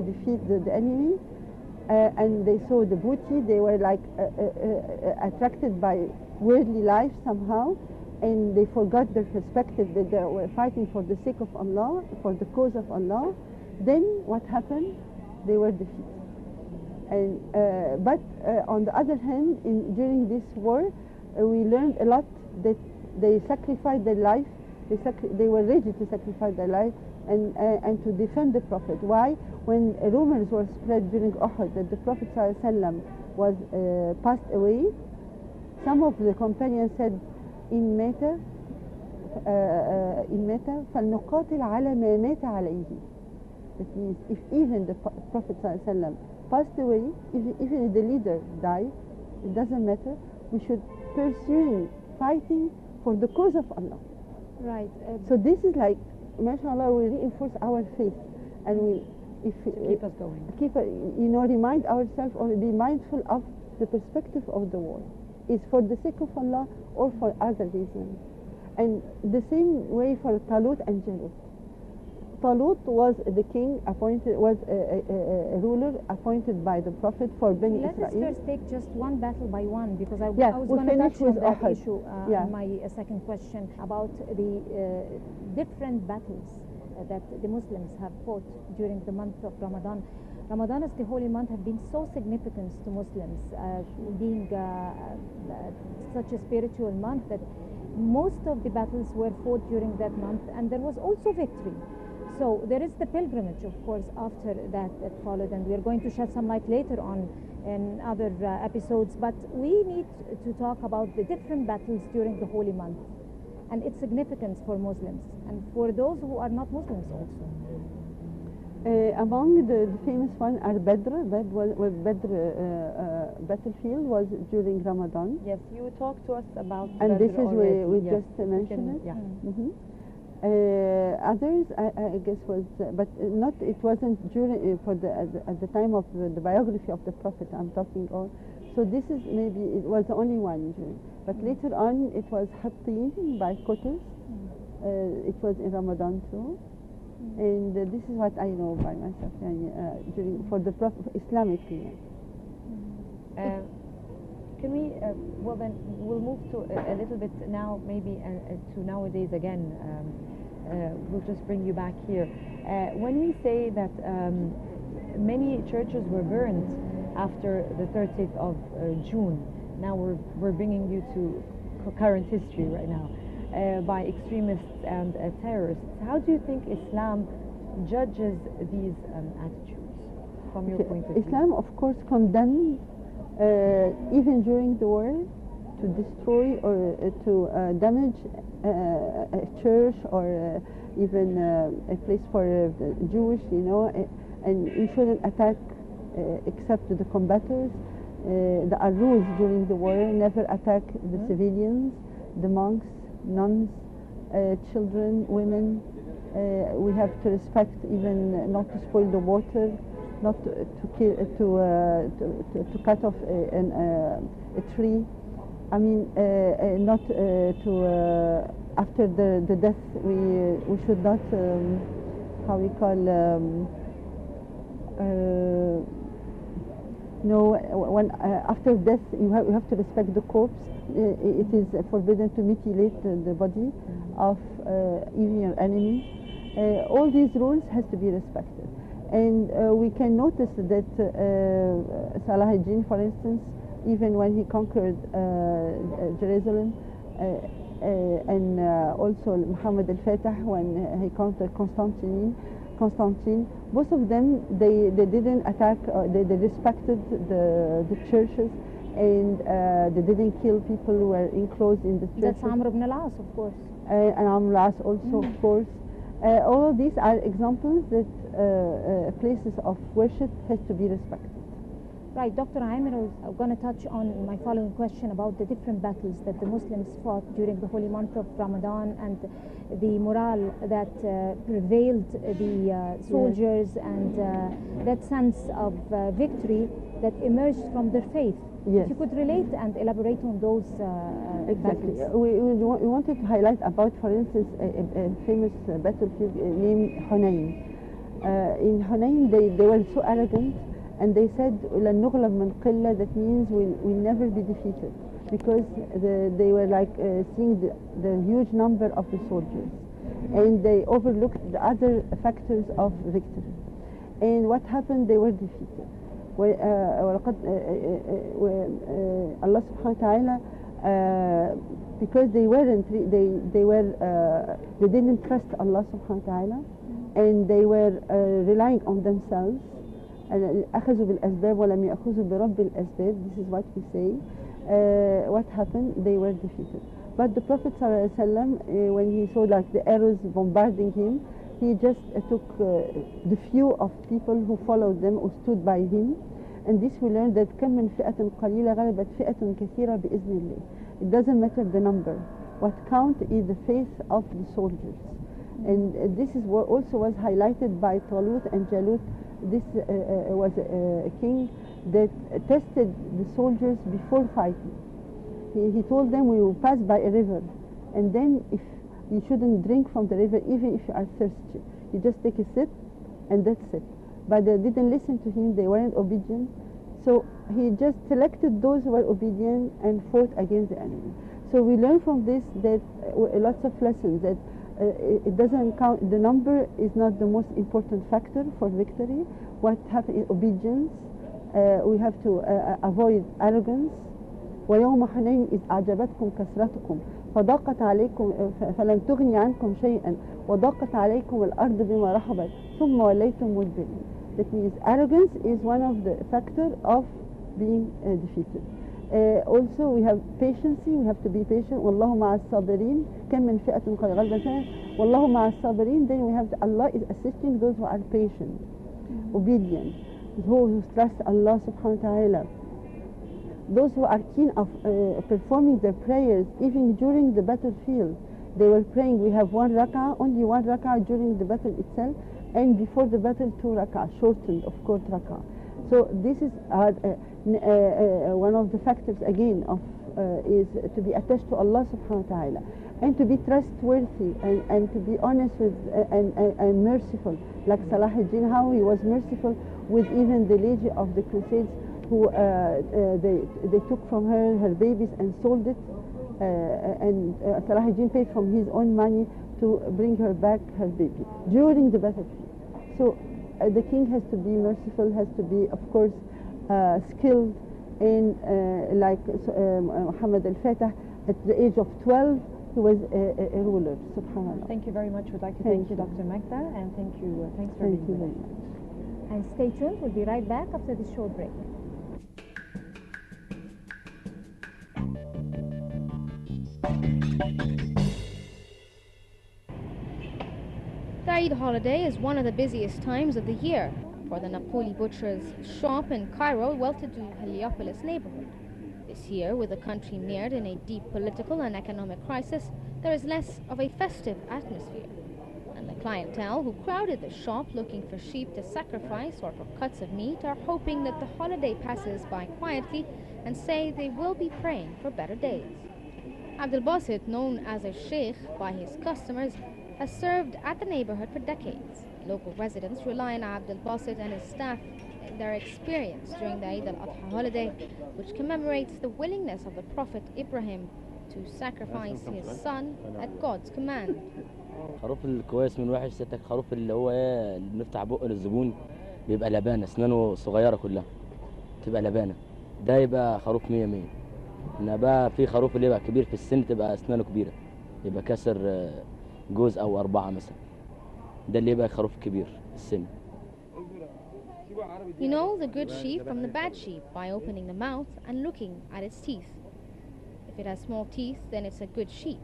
defeat the enemy, and they saw the booty. They were like attracted by worldly life somehow, and they forgot their perspective that they were fighting for the sake of Allah, for the cause of Allah. Then what happened? They were defeated. And but on the other hand, during this war, we learned a lot that they sacrificed their life. They were ready to sacrifice their life and to defend the Prophet. Why? When rumors were spread during Uhud that the Prophet ﷺ was passed away, some of the companions said, "In mata فلنقاتل على ما مات عليه." That means if even the Prophet ﷺ passed away, even if the leader died, it doesn't matter. We should pursue fighting for the cause of Allah. Right. So this is like, mashallah, we reinforce our faith, and we keep us going. Remind ourselves or be mindful of the perspective of the war. Is for the sake of Allah or for other reasons. And the same way for Talut and Jalut. Talut was the king appointed, was a ruler appointed by the Prophet for Bani Israel. Let us first take just one battle by one, because I was we'll going to touch on that Uhud. issue in my second question about the different battles that the Muslims have fought during the month of Ramadan. Ramadan as the holy month have been so significant to Muslims, being such a spiritual month, that most of the battles were fought during that month, and there was also victory. So there is the pilgrimage, of course, after that followed, and we are going to shed some light later on in other episodes, but we need to talk about the different battles during the holy month and its significance for Muslims and for those who are not Muslims also. Among the famous one are Badr. Badr battlefield was during Ramadan. Yes, you talked to us about and Badr this is already. we Yes. just mentioned it. Yeah. Mm-hmm. Others, I guess, was but not. It wasn't during for at the time of the biography of the Prophet. I'm talking on. So this is maybe it was the only one during. But later on, it was Hattin by Qutb. It was in Ramadan too. And this is what I know by myself during for the Prophet Islamically. Can we? Well, then we'll move to a little bit now, maybe to nowadays again. We'll just bring you back here. When we say that many churches were burned after the 30th of June, now we're bringing you to current history right now. By extremists and terrorists. How do you think Islam judges these attitudes from your point of view? Islam, of course, condemned even during the war to destroy or to damage a church or even a place for the Jewish, and you shouldn't attack except the combatants. There are rules during the war: never attack the civilians, the monks, nuns, children, women. We have to respect, even not to spoil the water, not to cut off a tree. I mean, not to after the death. We should not how we call no, when after death you have to respect the corpse. It is forbidden to mutilate the body of even your enemy. All these rules has to be respected, and we can notice that Salah ad-Din, for instance, even when he conquered Jerusalem, and also Muhammad al-Fatih when he conquered Constantine, both of them they didn't attack. They respected the churches, and they didn't kill people who were enclosed in the churches. That's Amr ibn al-As, of course. And Amr al-As also, of course. All of these are examples that places of worship has to be respected. Right, Dr. Amer, I'm going to touch on my following question about the different battles that the Muslims fought during the holy month of Ramadan and the morale that prevailed the soldiers, yes, and that sense of victory that emerged from their faith. Yes. If you could relate and elaborate on those exactly. battles. We wanted to highlight about, for instance, a famous battlefield named Hunayn. In Hunayn, they were so arrogant, and they said, لن نغلب من قلة, that means we'll never be defeated, because they were like seeing the huge number of the soldiers, and they overlooked the other factors of victory. And what happened? They were defeated. ولقد Allah subhanahu wa ta'ala, because they didn't trust Allah subhanahu wa ta'ala, and they were relying on themselves. أخذوا بالأسباب ولم يأخذوا برب الأسباب. This is what we say. What happened? They were defeated. But the Prophet ﷺ, when he saw like the arrows bombarding him, he just took the few of people who followed them, who stood by him, and this we learned that كم من فئة قليلة غلبت فئة كثيرة بإذن الله. It doesn't matter the number. What count is the faith of the soldiers, and this is what also was highlighted by Talut and Jalut. This was a king that tested the soldiers before fighting. He told them, we will pass by a river, and then if you shouldn't drink from the river even if you are thirsty. You just take a sip and that's it. But they didn't listen to him, they weren't obedient. So he just selected those who were obedient and fought against the enemy. So we learn from this that lots of lessons, that it doesn't count, the number is not the most important factor for victory. What happens is obedience. We have to avoid arrogance. ويوم حنين إذ أعجبتكم كثرتكم فضاقت عليكم فلم تغني عنكم شيئا وضاقت عليكم الأرض بما رحبت ثم وليتم مدبرين. That means arrogance is one of the factors of being defeated. Also we have patience, we have to be patient. والله مع الصابرين كم من فئة غلبت والله مع الصابرين. Then we have Allah is assisting those who are patient, obedient, who trust Allah subhanahu wa ta'ala. Those who are keen of performing their prayers even during the battlefield. They were praying, we have one rak'ah, only one rak'ah during the battle itself, and before the battle 2 rak'ah, shortened of course rak'ah. So this is one of the factors again of is to be attached to Allah subhanahu wa ta'ala, and to be trustworthy, and to be honest with and merciful, like Salah ad-Din, how he was merciful with even the lady of the Crusades, who they took from her babies and sold it, and Salah ad-Din paid from his own money to bring her back her baby during the battlefield. So the king has to be merciful, has to be of course skilled in like Muhammad al-Fatih, at the age of 12 he was a ruler. Subhanallah. Thank you very much. We'd like to thank you, Dr. Magda, and thanks for being with us. And stay tuned, we'll be right back after this short break. The Eid holiday is one of the busiest times of the year for the Napoli Butcher's shop in Cairo, well-to-do Heliopolis neighborhood. This year, with the country mired in a deep political and economic crisis, there is less of a festive atmosphere. And the clientele who crowded the shop looking for sheep to sacrifice or for cuts of meat are hoping that the holiday passes by quietly and say they will be praying for better days. Abdel Basit, known as a sheikh by his customers, has served at the neighborhood for decades. Local residents rely on Abdel Basit and his staff in their experience during the Eid al-Adha holiday, which commemorates the willingness of the Prophet Ibrahim to sacrifice his son at God's command. خروف الكويس من وحش ستك خروف اللي هو ايه اللي بنفتح بقه للزبون بيبقى لبانه اسنانه صغيره كلها تبقى لبانه ده يبقى خروف 100 100. ان بقى في خروف اللي يبقى كبير في السن تبقى اسنانه كبيره يبقى كسر جوز او 4 مثلا ده اللي يبقى خروف كبير في السن. You know the good sheep from the bad sheep by opening the mouth and looking at its teeth. If it has small teeth, then it's a good sheep.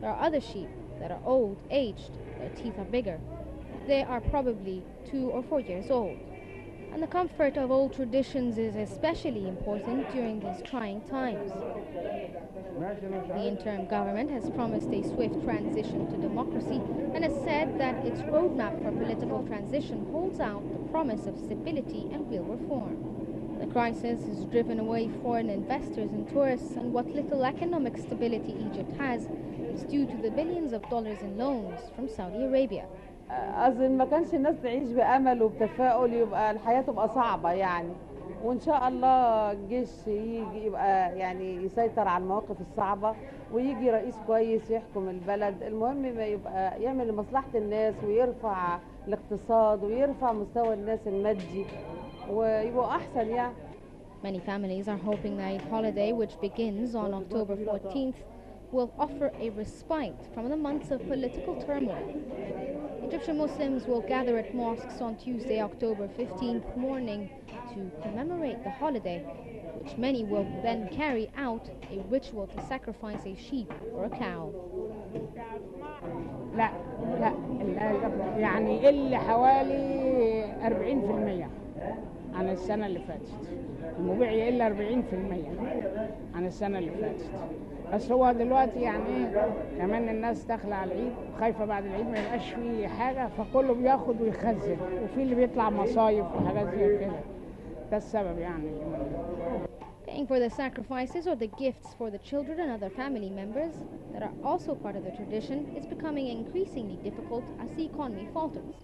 There are other sheep that are old, aged, their teeth are bigger. They are probably 2 or 4 years old. And the comfort of old traditions is especially important during these trying times. The interim government has promised a swift transition to democracy and has said that its roadmap for political transition holds out the promise of stability and real reform. The crisis has driven away foreign investors and tourists, and what little economic stability Egypt has is due to the billions of dollars in loans from Saudi Arabia. أظن ما كانش الناس تعيش بأمل وبتفاؤل يبقى الحياة تبقى صعبة يعني. وإن شاء الله الجيش يجي يبقى يعني يسيطر على المواقف الصعبة، ويجي رئيس كويس يحكم البلد. المهم ما يبقى يعمل لمصلحة الناس ويرفع الاقتصاد ويرفع مستوى الناس المادي ويبقوا أحسن يعني. Many families are hoping the Eid holiday, which begins on October 14th, will offer a respite from the months of political turmoil. Egyptian Muslims will gather at mosques on Tuesday, October 15th morning to commemorate the holiday, which many will then carry out a ritual to sacrifice a sheep or a cow. لا لا يعني يقل حوالي 40% عن السنة اللي فاتت. المبيع يقل 40% عن السنة اللي فاتت. بس هو دلوقتي يعني ايه، كمان الناس داخلة على العيد خايفة بعد العيد ما يبقاش فيه حاجة، فكله بياخد ويخزن، وفي اللي بيطلع مصايف وحاجات زي كده. ده السبب يعني. Paying for the sacrifices or the gifts for the children and other family members that are also part of the tradition is becoming increasingly difficult as the economy falters.